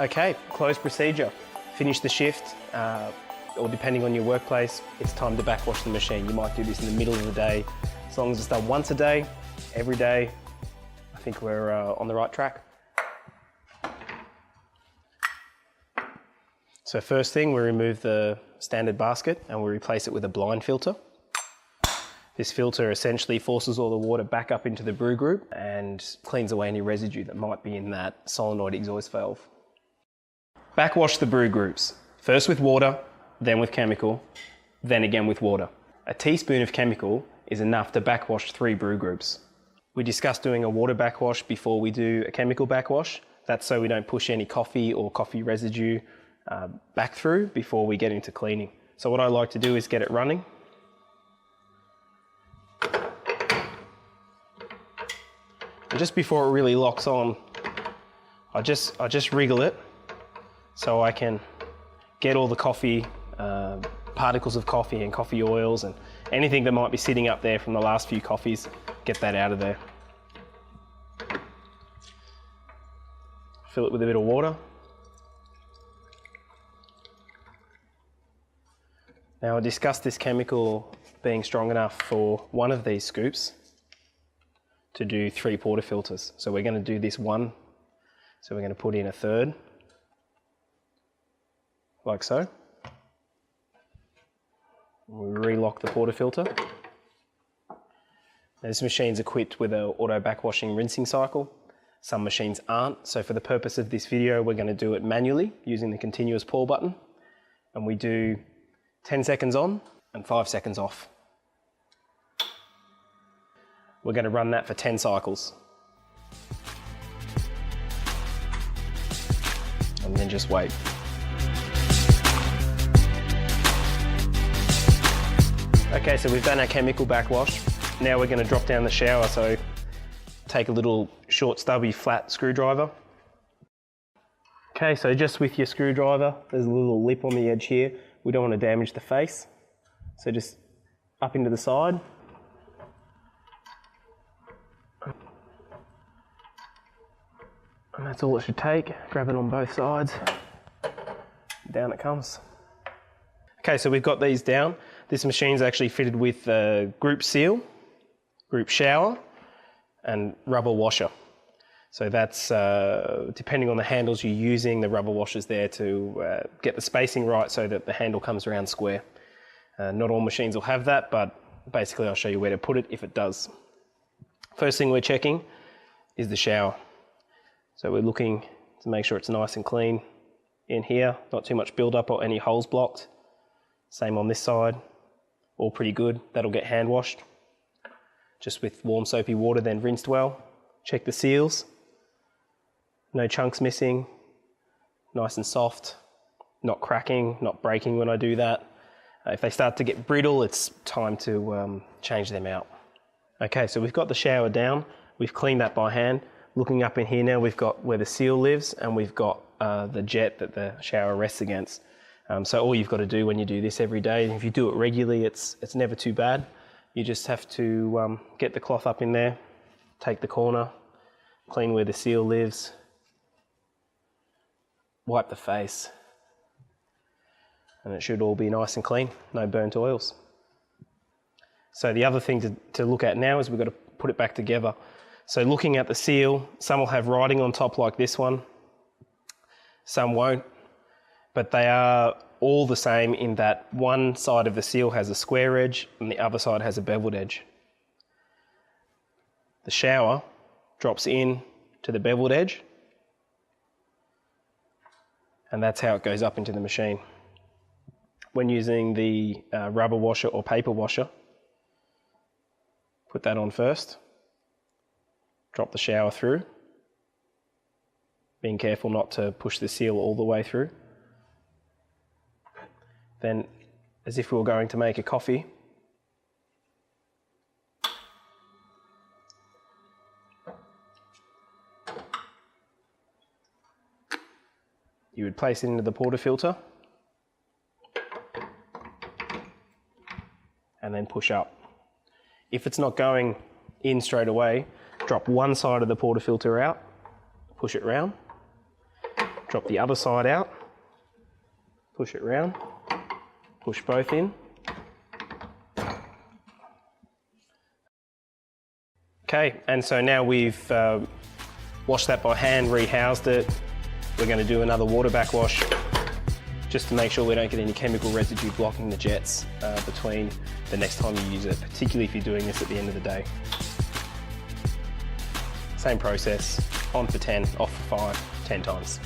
Okay, close procedure. Finish the shift, or depending on your workplace, it's time to backwash the machine. You might do this in the middle of the day. As long as it's done once a day, every day, I think we're on the right track. So first thing, we remove the standard basket and we replace it with a blind filter. This filter essentially forces all the water back up into the brew group and cleans away any residue that might be in that solenoid exhaust valve. Backwash the brew groups, first with water, then with chemical, then again with water. A teaspoon of chemical is enough to backwash 3 brew groups. We discussed doing a water backwash before we do a chemical backwash. That's so we don't push any coffee or coffee residue back through before we get into cleaning. So what I like to do is get it running. And just before it really locks on, I just wriggle it so I can get all the coffee, particles of coffee and coffee oils and anything that might be sitting up there from the last few coffees, get that out of there. Fill it with a bit of water. Now I discussed this chemical being strong enough for one of these scoops to do 3 portafilters. So we're going to do this one. So we're going to put in a third, like so. We relock the portafilter. Now this machine's equipped with an auto backwashing rinsing cycle. Some machines aren't, so for the purpose of this video we're going to do it manually using the continuous pour button, and we do 10 seconds on and 5 seconds off. We're going to run that for 10 cycles. And then just wait. Okay, so we've done our chemical backwash. Now we're going to drop down the shower, so take a little short stubby flat screwdriver. Okay, so just with your screwdriver, there's a little lip on the edge here. We don't want to damage the face. So just up into the side. And that's all it should take. Grab it on both sides. Down it comes. Okay, so we've got these down. This machine's actually fitted with a group seal, group shower, and rubber washer. So that's, depending on the handles you're using, the rubber washer's there to get the spacing right so that the handle comes around square. Not all machines will have that, but basically I'll show you where to put it if it does. First thing we're checking is the shower. So we're looking to make sure it's nice and clean in here, not too much build up or any holes blocked. Same on this side, all pretty good. That'll get hand washed. Just with warm soapy water, then rinsed well. Check the seals. No chunks missing, nice and soft, not cracking, not breaking when I do that. If they start to get brittle, it's time to change them out. Okay, so we've got the shower down. We've cleaned that by hand. Looking up in here now, we've got where the seal lives and we've got the jet that the shower rests against. So all you've got to do when you do this every day, and if you do it regularly, it's never too bad. You just have to get the cloth up in there, take the corner, clean where the seal lives, wipe the face, and it should all be nice and clean, no burnt oils. So the other thing to look at now is we've got to put it back together. So looking at the seal, some will have writing on top like this one, some won't, but they are all the same in that one side of the seal has a square edge and the other side has a beveled edge. The shower drops in to the beveled edge, and that's how it goes up into the machine. When using the rubber washer or paper washer, put that on first, drop the shower through, being careful not to push the seal all the way through. Then, as if we were going to make a coffee, you would place it into the portafilter and then push up. If it's not going in straight away, drop one side of the portafilter out, push it round, Drop the other side out, push it round, push both in. Okay, and so now we've washed that by hand, rehoused it. We're going to do another water backwash just to make sure we don't get any chemical residue blocking the jets between the next time you use it, particularly if you're doing this at the end of the day. Same process, on for 10, off for 5, 10 times.